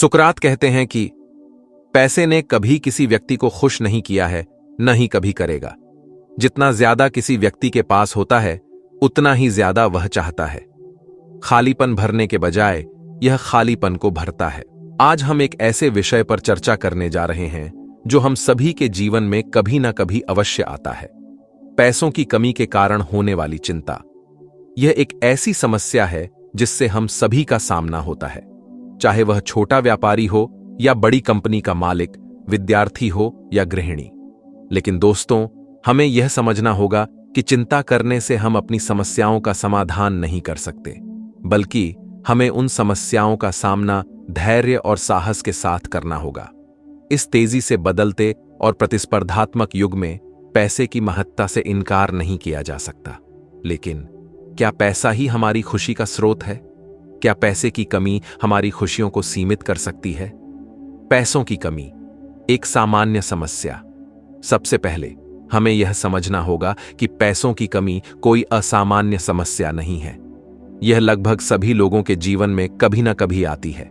सुकरात कहते हैं कि पैसे ने कभी किसी व्यक्ति को खुश नहीं किया है, न ही कभी करेगा। जितना ज्यादा किसी व्यक्ति के पास होता है उतना ही ज्यादा वह चाहता है। खालीपन भरने के बजाय यह खालीपन को भरता है। आज हम एक ऐसे विषय पर चर्चा करने जा रहे हैं जो हम सभी के जीवन में कभी ना कभी अवश्य आता है। पैसों की कमी के कारण होने वाली चिंता। यह एक ऐसी समस्या है जिससे हम सभी का सामना होता है, चाहे वह छोटा व्यापारी हो या बड़ी कंपनी का मालिक, विद्यार्थी हो या गृहिणी। लेकिन दोस्तों, हमें यह समझना होगा कि चिंता करने से हम अपनी समस्याओं का समाधान नहीं कर सकते, बल्कि हमें उन समस्याओं का सामना धैर्य और साहस के साथ करना होगा। इस तेजी से बदलते और प्रतिस्पर्धात्मक युग में पैसे की महत्ता से इनकार नहीं किया जा सकता। लेकिन क्या पैसा ही हमारी खुशी का स्रोत है? क्या पैसे की कमी हमारी खुशियों को सीमित कर सकती है? पैसों की कमी एक सामान्य समस्या। सबसे पहले हमें यह समझना होगा कि पैसों की कमी कोई असामान्य समस्या नहीं है। यह लगभग सभी लोगों के जीवन में कभी ना कभी आती है।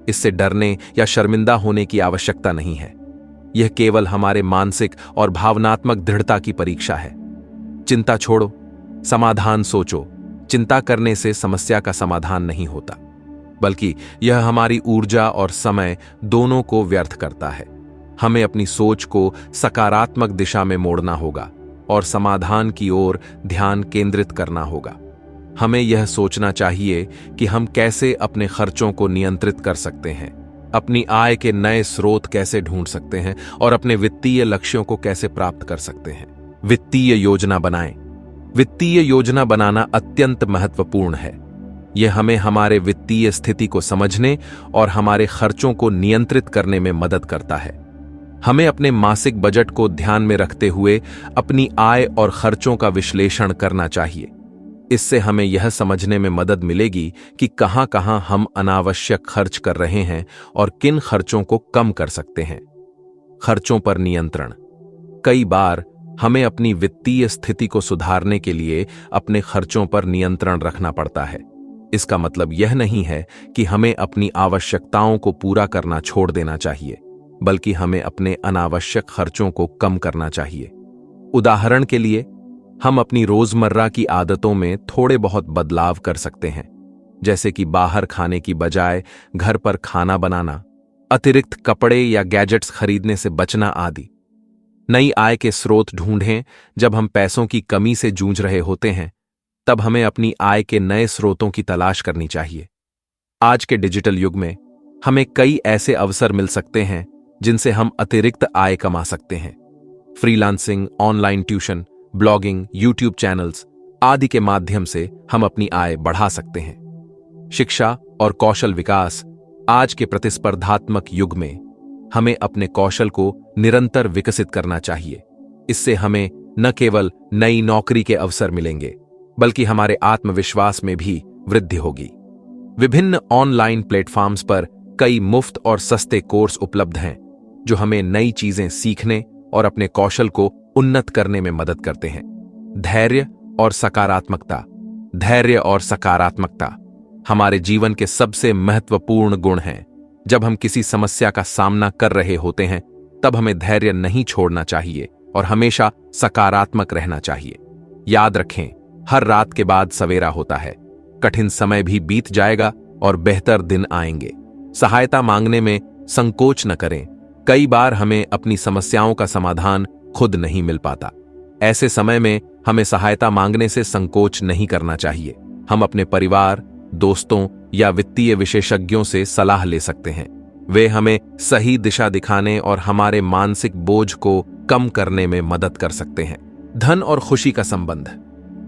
इससे डरने या शर्मिंदा होने की आवश्यकता नहीं है। यह केवल हमारे मानसिक और भावनात्मक दृढ़ता की परीक्षा है। चिंता छोड़ो, समाधान सोचो। चिंता करने से समस्या का समाधान नहीं होता, बल्कि यह हमारी ऊर्जा और समय दोनों को व्यर्थ करता है। हमें अपनी सोच को सकारात्मक दिशा में मोड़ना होगा और समाधान की ओर ध्यान केंद्रित करना होगा। हमें यह सोचना चाहिए कि हम कैसे अपने खर्चों को नियंत्रित कर सकते हैं, अपनी आय के नए स्रोत कैसे ढूंढ सकते हैं और अपने वित्तीय लक्ष्यों को कैसे प्राप्त कर सकते हैं। वित्तीय योजना बनाएं। वित्तीय योजना बनाना अत्यंत महत्वपूर्ण है। यह हमें हमारे वित्तीय स्थिति को समझने और हमारे खर्चों को नियंत्रित करने में मदद करता है। हमें अपने मासिक बजट को ध्यान में रखते हुए अपनी आय और खर्चों का विश्लेषण करना चाहिए। इससे हमें यह समझने में मदद मिलेगी कि कहां-कहां हम अनावश्यक खर्च कर रहे हैं और किन खर्चों को कम कर सकते हैं। खर्चों पर नियंत्रण। कई बार हमें अपनी वित्तीय स्थिति को सुधारने के लिए अपने खर्चों पर नियंत्रण रखना पड़ता है। इसका मतलब यह नहीं है कि हमें अपनी आवश्यकताओं को पूरा करना छोड़ देना चाहिए, बल्कि हमें अपने अनावश्यक खर्चों को कम करना चाहिए। उदाहरण के लिए, हम अपनी रोजमर्रा की आदतों में थोड़े बहुत बदलाव कर सकते हैं, जैसे कि बाहर खाने की बजाय घर पर खाना बनाना, अतिरिक्त कपड़े या गैजेट्स खरीदने से बचना आदि। नई आय के स्रोत ढूंढें। जब हम पैसों की कमी से जूझ रहे होते हैं, तब हमें अपनी आय के नए स्रोतों की तलाश करनी चाहिए। आज के डिजिटल युग में हमें कई ऐसे अवसर मिल सकते हैं जिनसे हम अतिरिक्त आय कमा सकते हैं। Freelancing, online tuition, blogging, YouTube channels आदि के माध्यम से हम अपनी आय बढ़ा सकते हैं। शिक्षा और कौशल विकास। आज के प्रतिस्पर्धात्मक युग में हमें अपने कौशल को निरंतर विकसित करना चाहिए। इससे हमें न केवल नई नौकरी के अवसर मिलेंगे, बल्कि हमारे आत्मविश्वास में भी वृद्धि होगी। विभिन्न ऑनलाइन प्लेटफॉर्म्स पर कई मुफ्त और सस्ते कोर्स उपलब्ध हैं जो हमें नई चीजें सीखने और अपने कौशल को उन्नत करने में मदद करते हैं। धैर्य और सकारात्मकता। धैर्य और सकारात्मकता हमारे जीवन के सबसे महत्वपूर्ण गुण हैं। जब हम किसी समस्या का सामना कर रहे होते हैं, तब हमें धैर्य नहीं छोड़ना चाहिए और हमेशा सकारात्मक रहना चाहिए। याद रखें, हर रात के बाद सवेरा होता है। कठिन समय भी बीत जाएगा और बेहतर दिन आएंगे। सहायता मांगने में संकोच न करें। कई बार हमें अपनी समस्याओं का समाधान खुद नहीं मिल पाता। ऐसे समय में हमें सहायता मांगने से संकोच नहीं करना चाहिए। हम अपने परिवार, दोस्तों या वित्तीय विशेषज्ञों से सलाह ले सकते हैं। वे हमें सही दिशा दिखाने और हमारे मानसिक बोझ को कम करने में मदद कर सकते हैं। धन और खुशी का संबंध।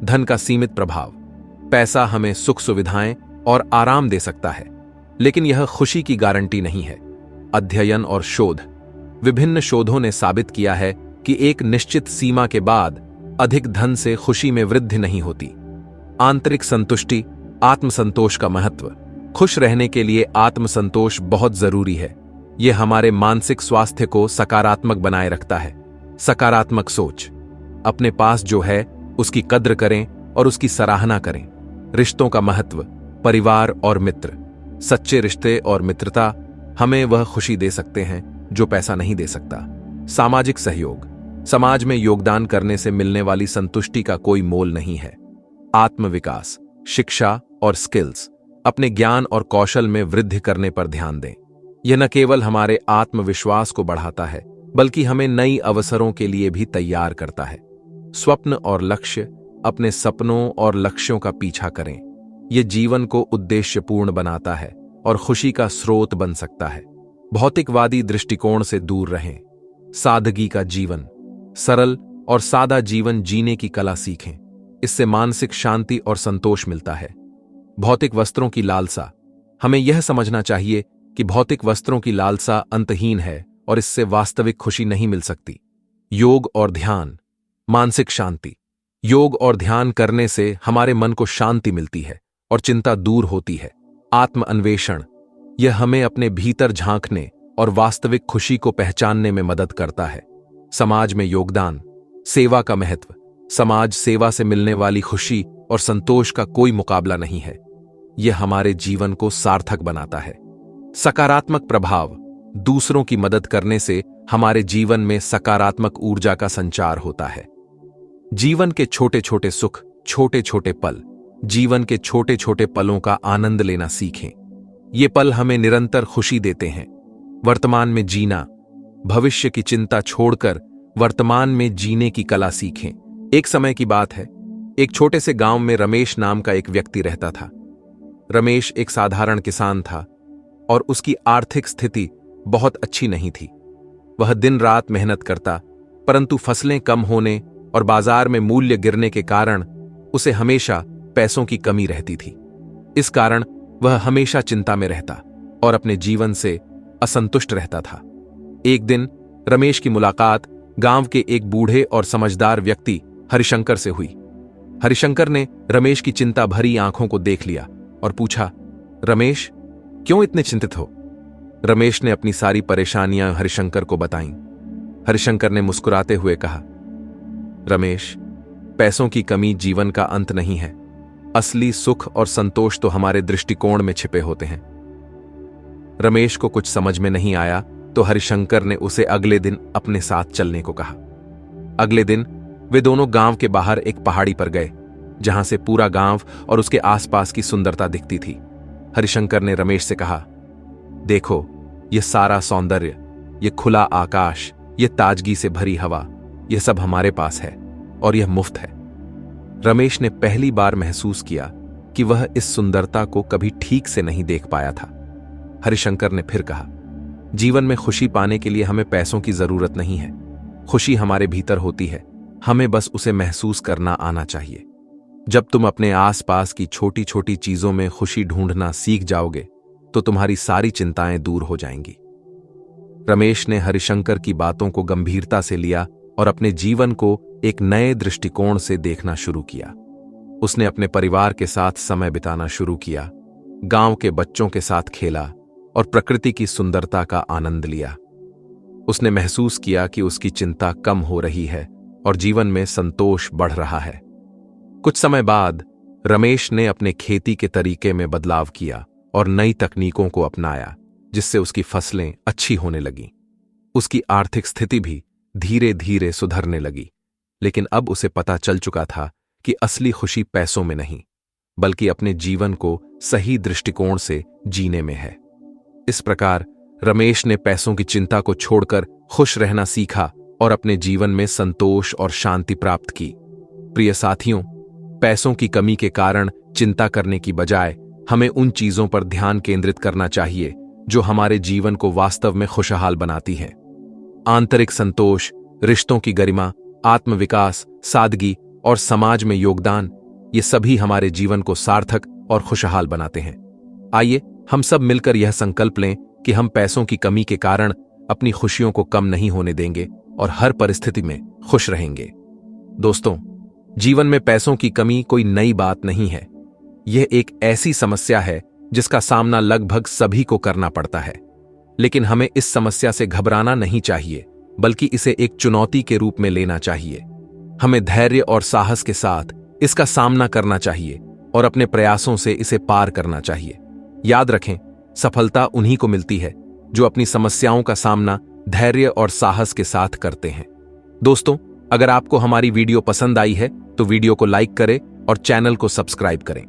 धन का सीमित प्रभाव। पैसा हमें सुख सुविधाएं और आराम दे सकता है, लेकिन यह खुशी की गारंटी नहीं है। अध्ययन और शोध। विभिन्न शोधों ने साबित किया है कि एक निश्चित सीमा के बाद अधिक धन से खुशी में वृद्धि नहीं होती। आंतरिक संतुष्टि, आत्मसंतोष का महत्व। खुश रहने के लिए आत्मसंतोष बहुत जरूरी है। यह हमारे मानसिक स्वास्थ्य को सकारात्मक बनाए रखता है। सकारात्मक सोच। अपने पास जो है उसकी कद्र करें और उसकी सराहना करें। रिश्तों का महत्व। परिवार और मित्र। सच्चे रिश्ते और मित्रता हमें वह खुशी दे सकते हैं जो पैसा नहीं दे सकता। सामाजिक सहयोग। समाज में योगदान करने से मिलने वाली संतुष्टि का कोई मोल नहीं है। आत्मविकास। शिक्षा और स्किल्स। अपने ज्ञान और कौशल में वृद्धि करने पर ध्यान दें। यह न केवल हमारे आत्मविश्वास को बढ़ाता है, बल्कि हमें नई अवसरों के लिए भी तैयार करता है। स्वप्न और लक्ष्य। अपने सपनों और लक्ष्यों का पीछा करें। यह जीवन को उद्देश्यपूर्ण बनाता है और खुशी का स्रोत बन सकता है। भौतिकवादी दृष्टिकोण से दूर रहें। सादगी का जीवन। सरल और सादा जीवन जीने की कला सीखें। इससे मानसिक शांति और संतोष मिलता है। भौतिक वस्त्रों की लालसा। हमें यह समझना चाहिए कि भौतिक वस्त्रों की लालसा अंतहीन है और इससे वास्तविक खुशी नहीं मिल सकती। योग और ध्यान। मानसिक शांति। योग और ध्यान करने से हमारे मन को शांति मिलती है और चिंता दूर होती है। आत्म अन्वेषण। यह हमें अपने भीतर झांकने और वास्तविक खुशी को पहचानने में मदद करता है। समाज में योगदान। सेवा का महत्व। समाज सेवा से मिलने वाली खुशी और संतोष का कोई मुकाबला नहीं है। यह हमारे जीवन को सार्थक बनाता है। सकारात्मक प्रभाव। दूसरों की मदद करने से हमारे जीवन में सकारात्मक ऊर्जा का संचार होता है। जीवन के छोटे छोटे सुख, छोटे छोटे पल। जीवन के छोटे छोटे पलों का आनंद लेना सीखें। ये पल हमें निरंतर खुशी देते हैं। वर्तमान में जीना। भविष्य की चिंता छोड़कर वर्तमान में जीने की कला सीखें। एक समय की बात है, एक छोटे से गांव में रमेश नाम का एक व्यक्ति रहता था। रमेश एक साधारण किसान था और उसकी आर्थिक स्थिति बहुत अच्छी नहीं थी। वह दिन रात मेहनत करता, परंतु फसलें कम होने और बाजार में मूल्य गिरने के कारण उसे हमेशा पैसों की कमी रहती थी। इस कारण वह हमेशा चिंता में रहता और अपने जीवन से असंतुष्ट रहता था। एक दिन रमेश की मुलाकात गांव के एक बूढ़े और समझदार व्यक्ति हरिशंकर से हुई। हरिशंकर ने रमेश की चिंता भरी आंखों को देख लिया और पूछा, रमेश, क्यों इतने चिंतित हो? रमेश ने अपनी सारी परेशानियां हरिशंकर को बताईं। हरिशंकर ने मुस्कुराते हुए कहा, रमेश, पैसों की कमी जीवन का अंत नहीं है। असली सुख और संतोष तो हमारे दृष्टिकोण में छिपे होते हैं। रमेश को कुछ समझ में नहीं आया तो हरिशंकर ने उसे अगले दिन अपने साथ चलने को कहा। अगले दिन वे दोनों गांव के बाहर एक पहाड़ी पर गए, जहां से पूरा गांव और उसके आसपास की सुंदरता दिखती थी। हरिशंकर ने रमेश से कहा, देखो, यह सारा सौंदर्य, यह खुला आकाश, यह ताजगी से भरी हवा, यह सब हमारे पास है और यह मुफ्त है। रमेश ने पहली बार महसूस किया कि वह इस सुंदरता को कभी ठीक से नहीं देख पाया था। हरिशंकर ने फिर कहा, जीवन में खुशी पाने के लिए हमें पैसों की जरूरत नहीं है। खुशी हमारे भीतर होती है, हमें बस उसे महसूस करना आना चाहिए। जब तुम अपने आसपास की छोटी छोटी चीजों में खुशी ढूंढना सीख जाओगे तो तुम्हारी सारी चिंताएं दूर हो जाएंगी। रमेश ने हरिशंकर की बातों को गंभीरता से लिया और अपने जीवन को एक नए दृष्टिकोण से देखना शुरू किया। उसने अपने परिवार के साथ समय बिताना शुरू किया, गांव के बच्चों के साथ खेला और प्रकृति की सुंदरता का आनंद लिया। उसने महसूस किया कि उसकी चिंता कम हो रही है और जीवन में संतोष बढ़ रहा है। कुछ समय बाद रमेश ने अपने खेती के तरीके में बदलाव किया और नई तकनीकों को अपनाया, जिससे उसकी फसलें अच्छी होने लगीं। उसकी आर्थिक स्थिति भी धीरे धीरे सुधरने लगी, लेकिन अब उसे पता चल चुका था कि असली खुशी पैसों में नहीं, बल्कि अपने जीवन को सही दृष्टिकोण से जीने में है। इस प्रकार रमेश ने पैसों की चिंता को छोड़कर खुश रहना सीखा और अपने जीवन में संतोष और शांति प्राप्त की। प्रिय साथियों, पैसों की कमी के कारण चिंता करने की बजाय हमें उन चीजों पर ध्यान केंद्रित करना चाहिए जो हमारे जीवन को वास्तव में खुशहाल बनाती हैं। आंतरिक संतोष, रिश्तों की गरिमा, आत्मविकास, सादगी और समाज में योगदान, ये सभी हमारे जीवन को सार्थक और खुशहाल बनाते हैं। आइए हम सब मिलकर यह संकल्प लें कि हम पैसों की कमी के कारण अपनी खुशियों को कम नहीं होने देंगे और हर परिस्थिति में खुश रहेंगे। दोस्तों, जीवन में पैसों की कमी कोई नई बात नहीं है। यह एक ऐसी समस्या है जिसका सामना लगभग सभी को करना पड़ता है। लेकिन हमें इस समस्या से घबराना नहीं चाहिए, बल्कि इसे एक चुनौती के रूप में लेना चाहिए। हमें धैर्य और साहस के साथ इसका सामना करना चाहिए और अपने प्रयासों से इसे पार करना चाहिए। याद रखें, सफलता उन्हीं को मिलती है जो अपनी समस्याओं का सामना धैर्य और साहस के साथ करते हैं। दोस्तों, अगर आपको हमारी वीडियो पसंद आई है तो वीडियो को लाइक करें और चैनल को सब्सक्राइब करें।